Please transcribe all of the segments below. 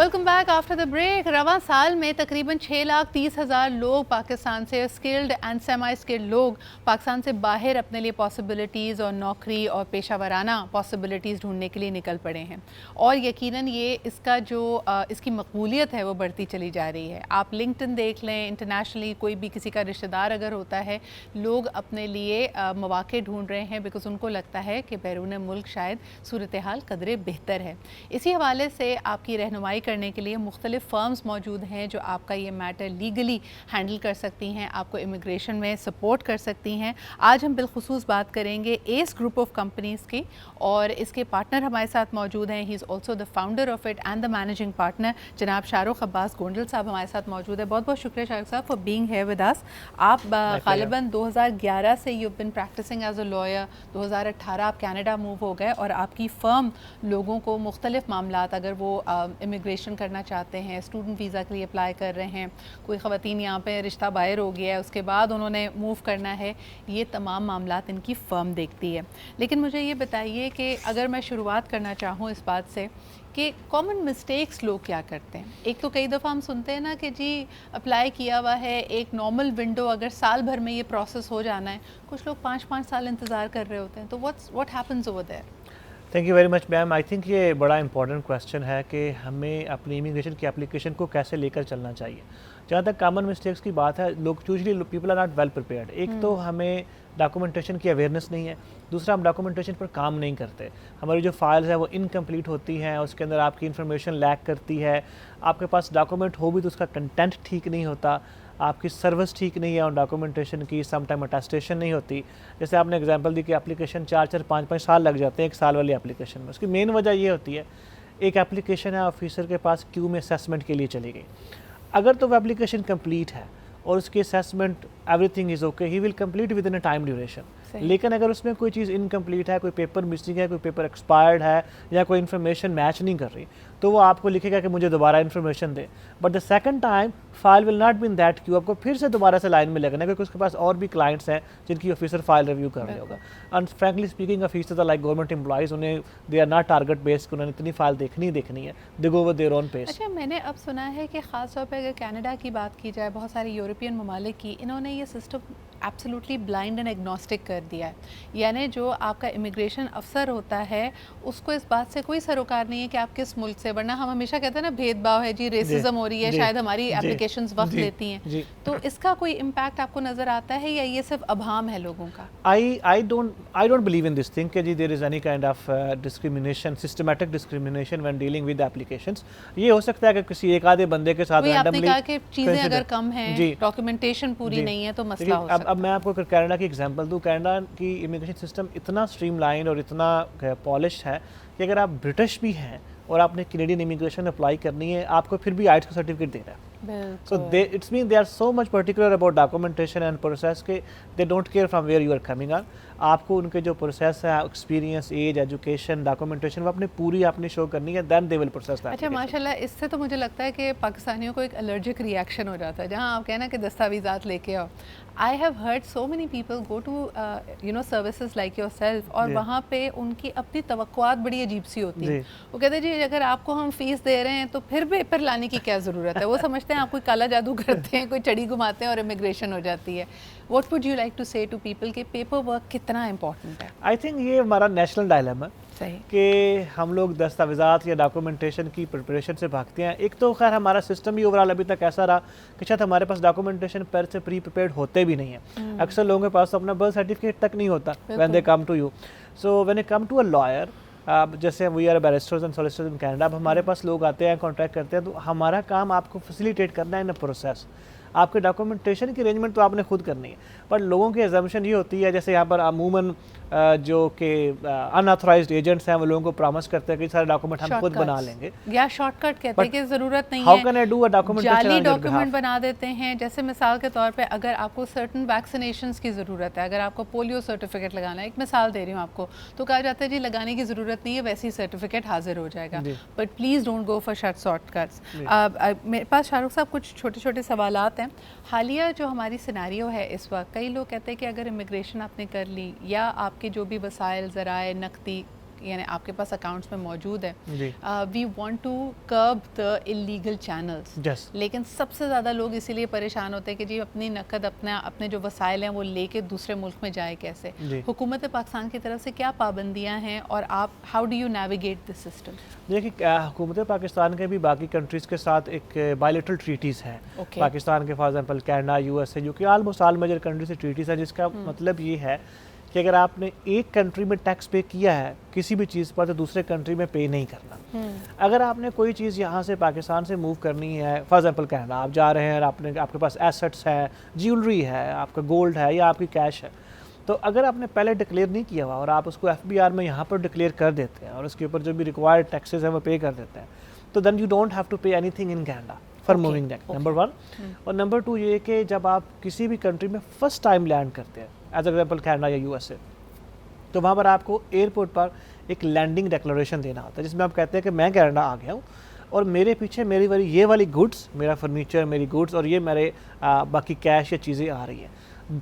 Welcome back after the break. रवां साल में तकरीबन 6,30,000 लोग पाकिस्तान से, स्किल्ड एंड सेमी स्किल्ड लोग पाकिस्तान से बाहर अपने लिए पॉसिबिलिटीज़ और नौकरी और पेशा वराना पॉसिबिलिटीज़ ढूंढने के लिए निकल पड़े हैं। और यकीनन ये इसका जो इसकी मकबूलियत है वो बढ़ती चली जा रही है। आप लिंक्डइन देख लें, इंटरनेशनली कोई भी किसी का रिश्तेदार अगर होता है, लोग अपने लिए मौके ढूंढ रहे हैं बिकॉज़ उनको लगता है कि बैरून मुल्क शायद सूरत हाल कदरे बेहतर है। इसी हवाले से आपकी रहनुमाई करने के लिए मुख्तलिफ फर्म्स मौजूद हैं जो आपका ये मैटर लीगली हैंडल कर सकती हैं, आपको इमिग्रेशन में सपोर्ट कर सकती हैं। आज हम बिलखुसूस बात करेंगे एस ग्रुप ऑफ कंपनीज़ की, और इसके पार्टनर हमारे साथ मौजूद हैं। He is also the founder of it and the managing partner. जनाब शाहरुख अब्बास गोंडल साहब हमारे साथ मौजूद है। बहुत बहुत शुक्रिया शाहरुख साहब for being here with us. आप गालिबन 2011 से you been practicing as a lawyer, 2018 आप कनाडा मूव हो गए और आपकी फ़र्म लोगों को मुख्तलिफ मामलात, अगर वो इमिग्रेशन करना चाहते हैं, स्टूडेंट वीज़ा के लिए अप्लाई कर रहे हैं, कोई ख़वातीन यहाँ पे रिश्ता बाहर हो गया है, उसके बाद उन्होंने मूव करना है, ये तमाम मामलात इनकी फ़र्म देखती है। लेकिन मुझे ये बताइए कि अगर मैं शुरुआत करना चाहूँ इस बात से कि कॉमन मिस्टेक्स लोग क्या करते हैं। एक तो कई दफ़ा हम सुनते हैं ना कि जी अप्लाई किया हुआ है, एक नॉर्मल विंडो, अगर साल भर में ये प्रोसेस हो जाना है, कुछ लोग 5-5 साल इंतज़ार कर रहे होते हैं। तो what happens over there? Thank you very much ma'am. I think ये बड़ा इंपॉर्टेंट क्वेश्चन है कि हमें अपनी इमिग्रेशन की एप्लीकेशन को कैसे लेकर चलना चाहिए। जहाँ तक कॉमन मिस्टेक्स की बात है, लोग usually people are not well prepared. एक तो हमें डॉक्यूमेंटेशन की अवेयरनेस नहीं है, दूसरा हम डॉक्यूमेंटेशन पर काम नहीं करते। हमारी जो फाइल्स है वो इनकम्प्लीट होती हैं, उसके अंदर आपकी इन्फॉर्मेशन लैक करती है। आपके पास डॉक्यूमेंट हो भी तो उसका कंटेंट ठीक नहीं होता, आपकी सर्विस ठीक नहीं है और डॉक्यूमेंटेशन की सम टाइम अटेस्टेशन नहीं होती। जैसे आपने एग्जांपल दी कि एप्लीकेशन 4-4, 5-5 साल लग जाते हैं एक साल वाली एप्लीकेशन में। उसकी मेन वजह ये होती है, एक एप्लीकेशन है ऑफिसर के पास क्यू में असेसमेंट के लिए चली गई। अगर तो वो एप्लीकेशन कंप्लीट है और उसकी assessment everything is okay, he will complete with in a time duration. लेकिन अगर उसमें कोई चीज़ इनकम्प्लीट है, कोई पेपर मिसिंग है, कोई पेपर एक्सपायर्ड है या कोई इन्फॉर्मेशन मैच नहीं कर रही, तो वो आपको लिखेगा कि मुझे दोबारा information they. But the second time file will not be in that Q. आपको फिर से दोबारा से लाइन में लगना है क्योंकि उसके पास और भी क्लाइंट्स हैं जिनकी ऑफिसर फाइल रिव्यू कर रहे होगा। And frankly speaking, officers are like government employees, उन्हें they are not target based, उन्होंने इतनी फाइल देखनी है, they go with their own pace. अच्छा, मैंने अब सुना है कि ख़ास तौर पे अगर कनाडा की बात की जाए, बहुत सारे यूरोपियन ममालिक की, इन्होंने ये system absolutely blind and agnostic कर दिया है। यानी जो आपका इमिग्रेशन अफसर होता है उसको इस बात से कोई सरोकार नहीं है कि आप किस मुल्क से, वरना हम हमेशा कहते हैं ना भेदभाव है जी, रेसिज्म हो रही है, शायद हमारी एप्लीकेशंस वक्त लेती हैं। तो इसका कोई इम्पैक्ट आपको नज़र आता है या ये सिर्फ अभाम है लोगों का? I don't believe in this thing कि जी there is any kind of discrimination, systematic discrimination when dealing with applications. ये हो सकता है कि किसी एक आधे बंदे के साथ आपने कहा कि चीज़ें अगर कम हैं, डॉक्यूमेंटेशन पूरी नहीं है, तो मसला हो सकता है। अब मैं आपको कनाडा की एग्जांपल दूं। कनाडा की इमिग्रेशन सिस्टम इतना स्ट्रीमलाइन और इतना पॉलिश है कि अगर आप ब्रिटिश भी हैं और आपने कैनेडियन इमिग्रेशन अप्लाई करनी है, आपको फिर भी आइट्स का सर्टिफिकेट देना है। So it's mean they are so much particular about documentation and process के they don't care from where you are coming on। आपको उनके जो प्रोसेस है, एक्सपीरियंस, एज, एजुकेशन, डॉक्यूमेंटेशन, वो अपने पूरी आपने शो करनी है, then they will process that. अच्छा, माशाल्लाह, इससे तो मुझे लगता है कि पाकिस्तानियों को एक एलर्जिक रिएक्शन हो जाता है जहाँ आप कहना कि दस्तावेज़ात लेके आओ। I have heard so many people go to services like yourself, और वहाँ पे उनकी अपनी तवक्कुआत बड़ी अजीब सी होती है। वो कहते हैं जी अगर आपको हम फीस दे रहे हैं तो फिर पेपर लाने की क्या ज़रूरत है। वो समझते हैं आप कोई काला जादू करते हैं, कोई चड़ी घुमाते हैं और इमिग्रेशन हो जाती है। What would you like to say to people कि पेपर वर्क कितना इंपॉर्टेंट है? आई थिंक ये हमारा नेशनल डायलेमा है कि हम लोग दस्तावेज़ात या डॉक्यूमेंटेशन की प्रिपरेशन से भागते हैं। एक तो खैर हमारा सिस्टम ही ओवरऑल अभी तक ऐसा रहा कि शायद हमारे पास डॉक्यूमेंटेशन पर से प्री प्रिपेयर्ड होते भी नहीं है। अक्सर लोगों के पास तो अपना बर्थ सर्टिफिकेट तक नहीं होता when they come to you. So when it come to a lawyer, जैसे we are barristers and solicitors in Canada, अब हमारे पास लोग आते हैं, कॉन्ट्रैक्ट करते हैं, तो हमारा काम आपको फैसिलिटेट करना है इन अ प्रोसेस। आपके डॉक्यूमेंटेशन की अरेंजमेंट तो आपने खुद करनी है, पर लोगों की एजम्पशन ये होती है, जैसे यहाँ पर अमूमन जो कि अनऑथराइज्ड एजेंट्स हैं वो लोगों को प्रॉमिस करते हैं कि सारे डॉक्यूमेंट हम खुद बना लेंगे, या शॉर्टकट कहते हैं कि ज़रूरत नहीं है। How can I do a documentation? जाली डॉक्यूमेंट बना देते हैं। जैसे मिसाल के तौर पे अगर आपको सर्टन वैक्सीनेशंस की ज़रूरत है, अगर आपको पोलियो सर्टिफिकेट लगाना है, एक मिसाल दे रही हूँ आपको, तो कहा जाता है जी लगाने की ज़रूरत नहीं है, वैसे ही सर्टिफिकेट हाजिर हो जाएगा। But please don't go for shortcuts. मेरे पास शाहरुख साहब कुछ छोटे छोटे सवालात हैं। हालिया जो हमारी सिनेरियो है इस वक्त, कई लोग कहते हैं कि अगर इमिग्रेशन आपने कर ली या आपके जो भी वसाइल, ज़राए, नकदी यानी आपके पास अकाउंट्स में मौजूद है, जी we want to curb the illegal channels, just लेकिन सबसे ज़्यादा लोग इसीलिए परेशान होते हैं कि जी अपनी नकद अपने जो वसाइल हैं वो लेके दूसरे मुल्क में जाए कैसे। जी हुकूमत पाकिस्तान की तरफ से क्या पाबंदियाँ हैं और आप how do you navigate this system? देखिए हुकूमत पाकिस्तान के भी बाकी कंट्रीज़ के साथ एक बायलैटरल ट्रीटीज़ हैं। Okay. पाकिस्तान के फॉर एग्जांपल कनाडा, यूएसए, जो कि ऑलमोस्ट ऑल मेजर कंट्री से ट्रीटीज़ हैं, जिसका मतलब ये है कि अगर आपने एक कंट्री में टैक्स पे किया है किसी भी चीज़ पर तो दूसरे कंट्री में पे नहीं करना। अगर आपने कोई चीज़ यहाँ से पाकिस्तान से मूव करनी है, फॉर एग्जांपल कनाडा आप जा रहे हैं और आपके पास एसेट्स है, ज्वेलरी है, आपका गोल्ड है या आपकी कैश है, तो अगर आपने पहले डिक्लेयर नहीं किया हुआ और आप उसको एफबीआर में यहाँ पर डिक्लेयर कर देते हैं और उसके ऊपर जो भी रिक्वायर्ड टैक्सेस हैं वो पे कर देते हैं, तो then you don't have to pay anything in Canada for moving that, number 1। और नंबर 2 ये कि जब आप किसी भी कंट्री में फर्स्ट टाइम लैंड करते हैं, एज एग्जाम्पल कनाडा या यूएसए, तो वहाँ पर आपको एयरपोर्ट पर एक लैंडिंग डिक्लेरेशन देना होता है जिसमें आप कहते हैं कि मैं कनाडा आ गया हूँ और मेरे पीछे मेरी ये वाली गुड्स, मेरा फर्नीचर, मेरी गुड्स और ये मेरे बाकी कैश या चीज़ें आ रही हैं।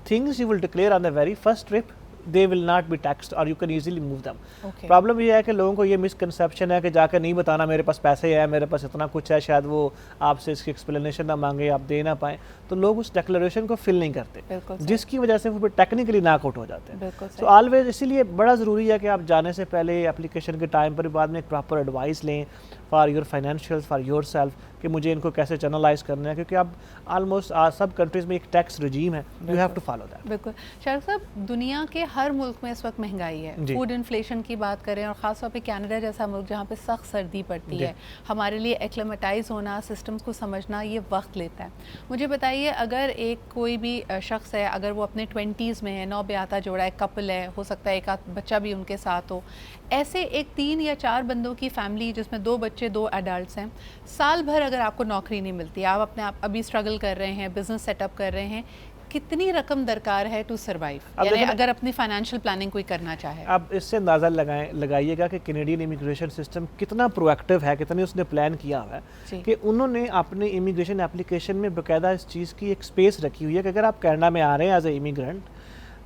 Things you will declare on the very first trip, they will not be taxed or you can easily move them. Problem ये है कि लोगों को ये मिसकंसेप्शन है कि जाकर नहीं बताना मेरे पास पैसे हैं, मेरे पास इतना कुछ है, शायद वो आपसे इसकी एक्सप्लेनेशन ना मांगे, आप दे ना पाएँ, तो लोग उस डिक्लेरेशन को फिल नहीं करते, जिसकी वजह से वो फिर टेक्निकली नॉकआउट हो जाते हैं। तो ऑलवेज इसीलिए बड़ा ज़रूरी है कि आप जाने से पहले एप्लीकेशन के टाइम पर बाद में एक प्रॉपर एडवाइस लें for your financials, for your self, कि मुझे इनको कैसे चैनलाइज करना है, क्योंकि अब ऑलमोस्ट सब कंट्रीज़ में एक टैक्स रजीम है, you have to follow that. बिल्कुल शारिक साहब, दुनिया के हर मुल्क में इस वक्त महंगाई है, फूड इन्फ्लेशन की बात करें और ख़ासतौर पे कनाडा जैसा मुल्क जहाँ पे सख्त सर्दी पड़ती है, हमारे लिए एक्लेमेटाइज होना, सिस्टम्स को समझना ये वक्त लेता है। मुझे बताइए, अगर एक कोई भी शख्स है, अगर वो अपने 20s में है, नौ ब्याता जोड़ा है, कपल है, हो सकता है एक आध बच्चा भी उनके साथ हो, ऐसे एक 3 या 4 बंदों की फैमिली जिसमें 2 बच्चे 2 एडल्ट्स हैं, साल भर अगर आपको नौकरी नहीं मिलती, आप अभी स्ट्रगल कर रहे हैं, बिजनेस सेटअप कर रहे हैं, कितनी रकम दरकार है टू सर्वाइव, यानी अगर अपनी फाइनेंशियल प्लानिंग कोई करना चाहे? अब इससे अंदाज़ा लगाइएगा कि कैनेडियन इमिग्रेशन सिस्टम कितना प्रोएक्टिव है, कितने उसने प्लान किया हुआ है कि उन्होंने अपने इमिग्रेशन एप्लीकेशन में बाकायदा इस चीज़ की एक स्पेस रखी हुई है कि अगर आप कनाडा में आ रहे हैं एज ए इमिग्रेंट,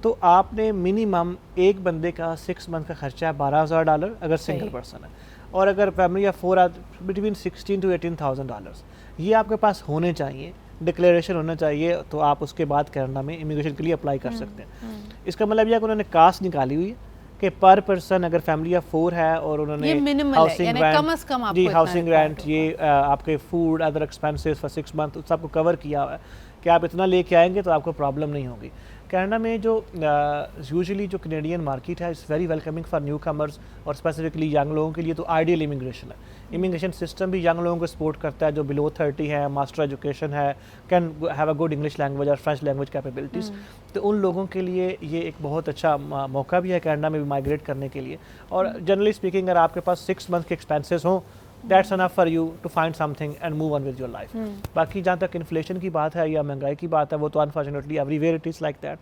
तो आपने मिनिमम एक बंदे का 6 मंथ का खर्चा है $12,000 अगर सिंगल पर्सन है, और अगर फैमिली या 4 बिटवीन $16,000 to $18,000 ये आपके पास होने चाहिए, डिक्लेरेशन होना चाहिए, तो आप उसके बाद कनाडा में इमिग्रेशन के लिए अप्लाई कर सकते हैं। इसका मतलब यह है कि उन्होंने कास्ट निकाली हुई है कि पर पर्सन अगर फैमिली या 4 है और उन्होंने हाउसिंग रेंट, जी हाउसिंग रेंट, ये आपके food, other expenses for 6 month सबको कवर किया हुआ है कि आप इतना लेके आएंगे तो आपको प्रॉब्लम नहीं होगी। कनाडा में जो यूजुअली जो कैनेडियन मार्केट है is very welcoming for new commerce और स्पेसिफिकली यंग लोगों के लिए तो आइडियल इमिग्रेशन है। इमिग्रेशन सिस्टम भी यंग लोगों को सपोर्ट करता है जो बिलो 30 है, मास्टर एजुकेशन है, can have a good English language और फ्रेंच लैंग्वेज कैपेबिलिटीज़, तो उन लोगों के लिए ये एक बहुत अच्छा मौका भी है कनाडा में भी माइग्रेट करने के लिए। और जनरली स्पीकिंग अगर आपके पास 6 मंथ के एक्सपेंसेस हों, that's enough for you to find something and move on with your life. बाकी जहाँ तक इन्फ्लेशन की बात है या महंगाई की बात है, वो तो unfortunately everywhere it is like that,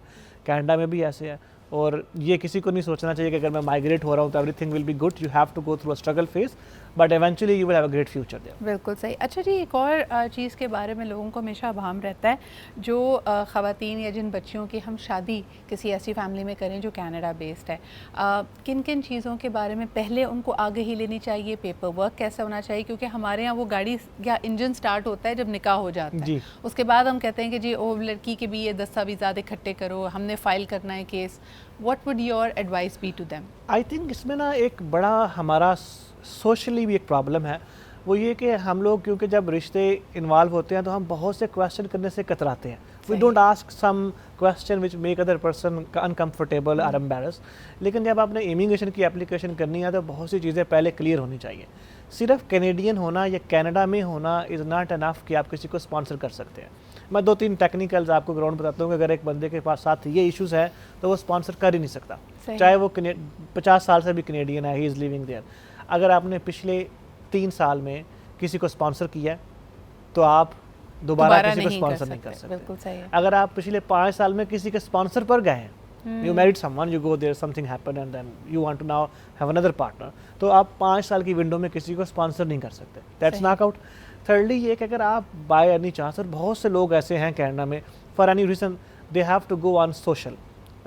Canada में भी ऐसे है। और ये किसी को नहीं सोचना चाहिए कि अगर मैं माइग्रेट हो रहा हूँ तो everything will be good, you have to go through a struggle phase, but eventually you will have a great future there. बिल्कुल सही। अच्छा जी, एक और चीज़ के बारे में लोगों को हमेशा अभाम रहता है, जो ख़वातीन या जिन बच्चियों की हम शादी किसी ऐसी फैमिली में करें जो कनाडा बेस्ड है, किन किन चीज़ों के बारे में पहले उनको आगाही लेनी चाहिए, पेपर वर्क कैसा होना चाहिए, क्योंकि हमारे यहाँ वो गाड़ी या इंजन स्टार्ट होता है जब निकाह हो जाता है, उसके बाद हम कहते हैं कि जी ओ लड़की के भी ये दस्तावेज़ात इकट्ठे करो, हमने फ़ाइल करना है case. What would your advice be to them? I think इसमें ना एक बड़ा हमारा सोशली भी एक प्रॉब्लम है, वो ये कि हम लोग क्योंकि जब रिश्ते इन्वॉल्व होते हैं तो हम बहुत से क्वेश्चन करने से कतराते हैं। We don't ask some question which make other person uncomfortable और एम्बेरस। लेकिन जब आपने इमिग्रेशन की एप्लीकेशन करनी है तो बहुत सी चीज़ें पहले क्लियर होनी चाहिए। सिर्फ कैनेडियन होना या कनाडा में होना इज़ नॉट इनफ कि आप किसी को स्पॉन्सर कर सकते हैं। मैं 2-3 टेक्निकल्स आपको ग्राउंड बताता हूँ कि अगर एक बंदे के पास साथ ये इश्यूज़ है तो वो स्पॉन्सर कर ही नहीं सकता, चाहे वो 50 साल से भी कैनेडियन है, ही इज़ लिविंग देयर। अगर आपने पिछले 3 साल में किसी को स्पॉन्सर किया तो आप दोबारा किसी को स्पॉन्सर नहीं कर सकते। बिल्कुल सही है। अगर आप पिछले 5 साल में किसी के स्पॉन्सर पर गए हैं, you married someone, you go there, something happened and then you want to now have another partner, तो आप 5 साल की विंडो में किसी को स्पॉन्सर नहीं कर सकते, दैट्स नॉक आउट। थर्डली ये कि अगर आप बाय एनी चांस, और बहुत से लोग ऐसे हैं कनाडा में for any reason they have to go on social,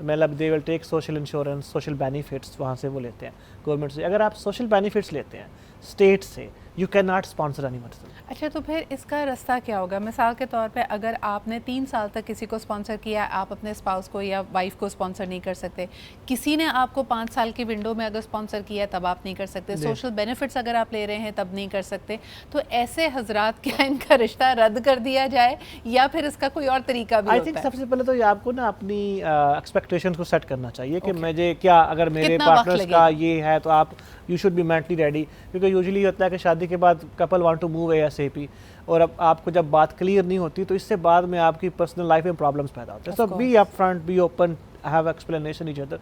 मतलब they will take social insurance, social benefits वहाँ से वो लेते हैं गवर्नमेंट से। अगर आप सोशल बेनिफिट्स लेते हैं स्टेट से, you can not sponsor any one. अच्छा, तो फिर इसका रास्ता क्या होगा? मिसाल के तौर पे अगर आपने 3 साल तक किसी को स्पॉन्सर किया, आप अपने स्पाउस को या वाइफ को स्पॉन्सर नहीं कर सकते। किसी ने आपको 5 साल की विंडो में अगर स्पॉन्सर किया तब आप नहीं कर सकते। सोशल बेनिफिट्स अगर आप ले रहे हैं तब नहीं कर सकते। तो ऐसे हजरात क्या इनका रिश्ता रद्द कर दिया जाए या फिर इसका कोई और तरीका भी आई होता थिंक है? सबसे पहले तो ये आपको ना अपनी एक्सपेक्टेशंस को सेट करना चाहिए कि मुझे क्या, अगर मेरे कितना वक्त पार्टनर्स लगेगा? का ये है तो आप you should be mentally ready, क्योंकि यूजुअली होता है कि शादी के बाद couple want to move ASAP, और अब आपको जब बात क्लियर नहीं होती तो इससे बाद में आपकी पर्सनल लाइफ में प्रॉब्लम्स पैदा होते हैं। So be upfront, be open, have explanation each other.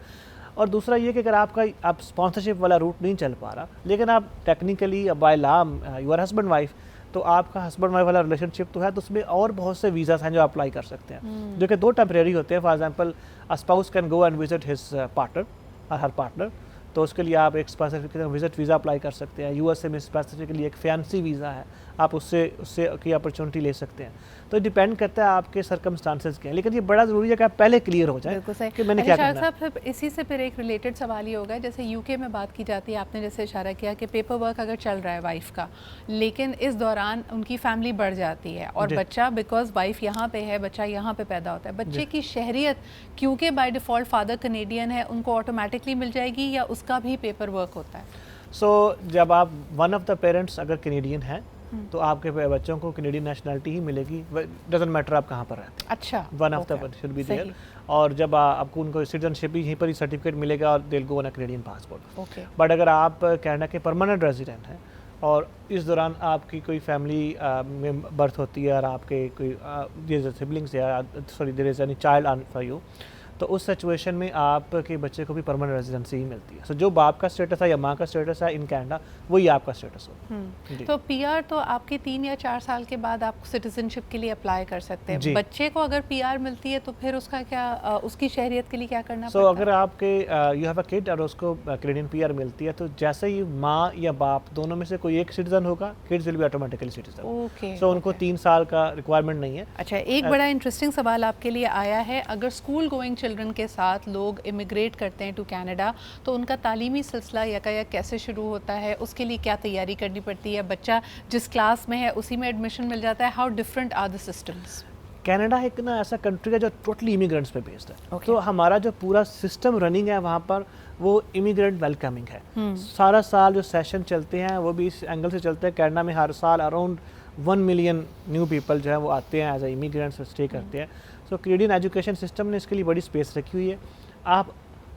और दूसरा ये कि अगर आप स्पॉन्सरशिप वाला रूट नहीं चल पा रहा, लेकिन आप technically by law you are husband wife, तो आपका हस्बैंड वाइफ वाला रिलेशनशिप तो है, तो उसमें और बहुत से वीज़ास हैं जो अप्लाई कर सकते हैं, जो कि 2 टेम्परेरी होते हैं। For example a spouse can go and visit his partner और हर पार्टनर, तो उसके लिए आप एक स्पेसिफिक विजिट वीज़ा अप्लाई कर सकते हैं। यूएसए में स्पेसिफिकली एक फैंसी वीज़ा है, आप उससे की अपॉर्चुनिटी ले सकते हैं। तो डिपेंड करता है आपके सर्कमस्टांसेस के हैं, लेकिन ये बड़ा ज़रूरी है कि आप पहले क्लियर हो जाए कि मैंने क्या करना है। साहब, इसी से फिर एक रिलेटेड सवाल ये होगा, जैसे यूके में बात की जाती है, आपने जैसे इशारा किया कि पेपर वर्क अगर चल रहा है वाइफ का, लेकिन इस दौरान उनकी फैमिली बढ़ जाती है और बच्चा, बिकॉज वाइफ यहाँ पे है, बच्चा यहाँ पे पैदा होता है, बच्चे की शहरियत क्योंकि बाय डिफ़ॉल्ट फादर कनेडियन है, उनको ऑटोमेटिकली मिल जाएगी या उसका भी पेपर वर्क होता है? सो जब आप वन ऑफ द पेरेंट्स अगर कनेडियन है तो आपके बच्चों को कनेडियन नेशनलिटी ही मिलेगी, डजंट मैटर आप कहाँ पर रहते हैं। अच्छा, one of the should be there. और जब आपको उनको सिटीजनशिप यहीं पर ही सर्टिफिकेट मिलेगा और they will go on a Canadian passport. But अगर आप कनाडा के परमानेंट रेजिडेंट हैं और इस दौरान आपकी कोई फैमिली में बर्थ होती है और आपके कोई सिबलिंग्स या sorry there is any child on for you, तो उस सिचुएशन में आपके बच्चे को भी परमानेंट रेजिडेंसी ही मिलती है। सो जो बाप का स्टेटस है या माँ का स्टेटस है इन कनाडा, वही आपका स्टेटस होगा। तो पीआर तो आपके 3 या 4 साल के बाद आप सिटीजनशिप के लिए अप्लाई कर सकते हैं। बच्चे को अगर पीआर मिलती है तो फिर उसका क्या, उसकी शहरियत के लिए क्या करना पड़ता है? अगर आपके यू हैव अ किड और उसको कैनेडियन पीआर मिलती है, तो जैसे ही माँ या बाप दोनों में से कोई एक सिटीजन होगा, kids will be automatically citizen. So उनको 3 साल का रिक्वायरमेंट नहीं है। अच्छा, एक बड़ा इंटरेस्टिंग सवाल आपके लिए आया है, अगर स्कूल गोइंग चिल्ड्रन के साथ लोग इमिग्रेट करते हैं टू कनाडा, तो उनका तालीमी सिलसिला यकायक कैसे शुरू होता है, उसके लिए क्या तैयारी करनी पड़ती है? बच्चा जिस क्लास में है उसी में एडमिशन मिल जाता है? How different are the systems? Canada एक ना ऐसा कंट्री है जो टोटली इमिग्रेंट्स पे बेस्ड है। तो हमारा जो पूरा सिस्टम रनिंग है वहाँ पर वो इमिग्रेंट वेलकमिंग है। सारा साल जो सेशन चलते हैं वो भी इस एंगल से चलते हैं। कनाडा में हर साल अराउंड 1 मिलियन न्यू पीपल जो है वो आते हैं एज ए इमिग्रेंट्स, स्टे करते हैं। सो कैनेडियन एजुकेशन सिस्टम ने इसके लिए बड़ी स्पेस रखी हुई है। आप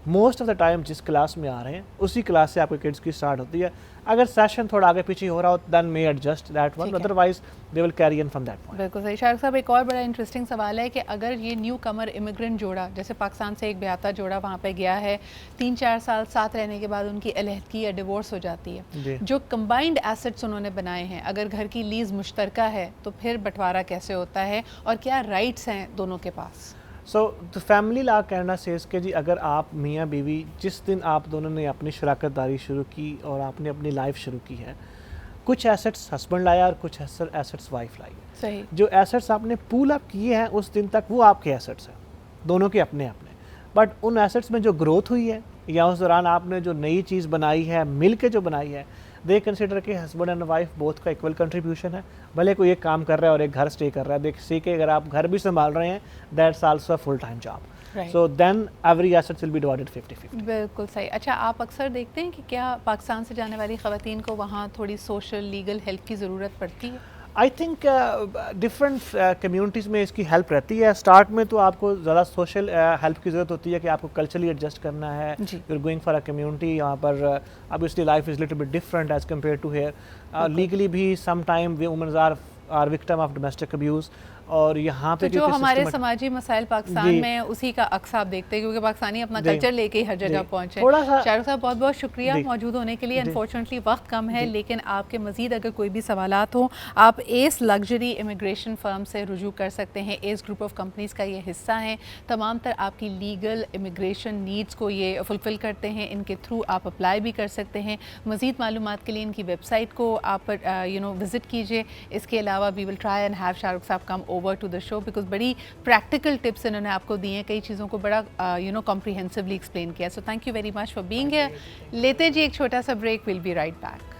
मोस्ट ऑफ द टाइम जिस क्लास में आ रहे हैं उसी क्लास से आपके किड्स की स्टार्ट होती है। अगर सेशन थोड़ा आगे पीछे हो रहा हो then may adjust that one, otherwise they will carry on from that point. बिल्कुल सही। शारिक साहब, एक और बड़ा इंटरेस्टिंग सवाल है कि अगर ये न्यू कमर इमिग्रेंट जोड़ा, जैसे पाकिस्तान से एक ब्याता जोड़ा वहाँ पे गया है, 3-4 साल साथ रहने के बाद उनकी अलहदगी या डिवोर्स हो जाती है, जो कंबाइंड एसेट्स उन्होंने बनाए हैं, अगर घर की लीज मुश्तरका है तो फिर बंटवारा कैसे होता है और क्या राइट्स हैं दोनों के पास? So the family law Canada says के जी अगर आप मियाँ बीवी जिस दिन आप दोनों ने अपनी शराकत दारी शुरू की और आपने अपनी लाइफ शुरू की है, कुछ एसेट्स हस्बैंड लाया और कुछ एसेट्स वाइफ लाई है। सही। जो एसेट्स आपने पूल अप किए हैं उस दिन तक वो आपके एसेट्स हैं, दोनों के अपने अपने। बट उन एसेट्स में जो ग्रोथ हुई है या उस दौरान आपने जो नई चीज़ बनाई है, मिल के जो बनाई है, दे कंसिडर के हस्बैंड एंड वाइफ बोथ का इक्वल कंट्रीब्यूशन है। भले कोई एक काम कर रहा है और एक घर स्टे कर रहा है, देख सी के अगर आप घर भी संभाल रहे हैं that's also a full time job. So then every assets will be divided 50-50। बिल्कुल सही। अच्छा, आप अक्सर देखते हैं कि क्या पाकिस्तान से जाने वाली ख़वातीन को वहाँ थोड़ी सोशल लीगल हेल्प की ज़रूरत पड़ती है? आई थिंक डिफरेंट कम्युनिटीज़ में इसकी हेल्प रहती है। स्टार्ट में तो आपको ज़्यादा सोशल हेल्प की ज़रूरत होती है कि आपको कल्चरली एडजस्ट करना है, you are going for a community. यहाँ पर obviously life is little bit different as compare to here. Legally भी some time womens are victim of domestic abuse. और यहाँ पे तो जो हमारे समाजी मसाइल पाकिस्तान में उसी का अक्स आप देखते हैं, क्योंकि पाकिस्तानी अपना कल्चर लेके ही हर जगह पहुँचे। शारिक साहब, बहुत बहुत शुक्रिया मौजूद होने के लिए। अनफॉर्चुनेटली वक्त कम है, लेकिन आपके मज़ीद अगर कोई भी सवालात हो आप एस लग्जरी इमिग्रेशन फर्म से रुजू कर सकते हैं। एस ग्रुप ऑफ कंपनीज़ का ये हिस्सा है, तमाम तर आपकी लीगल इमिग्रेशन नीड्स को ये फुलफ़िल करते हैं। इनके थ्रू आप अप्लाई भी कर सकते हैं। मज़ीद मालूमात के लिए इनकी वेबसाइट को आप विज़िट कीजिए। इसके अलावा अलावा we will try and have Shahrukh साहब come over to the show, because बड़ी प्रैक्टिकल टिप्स इन्होंने आपको दिए हैं, कई चीज़ों को बड़ा कॉम्प्रिहेंसिवली एक्सप्लेन किया. So thank you very much for being here. लेते जी एक छोटा सा break, will be right back.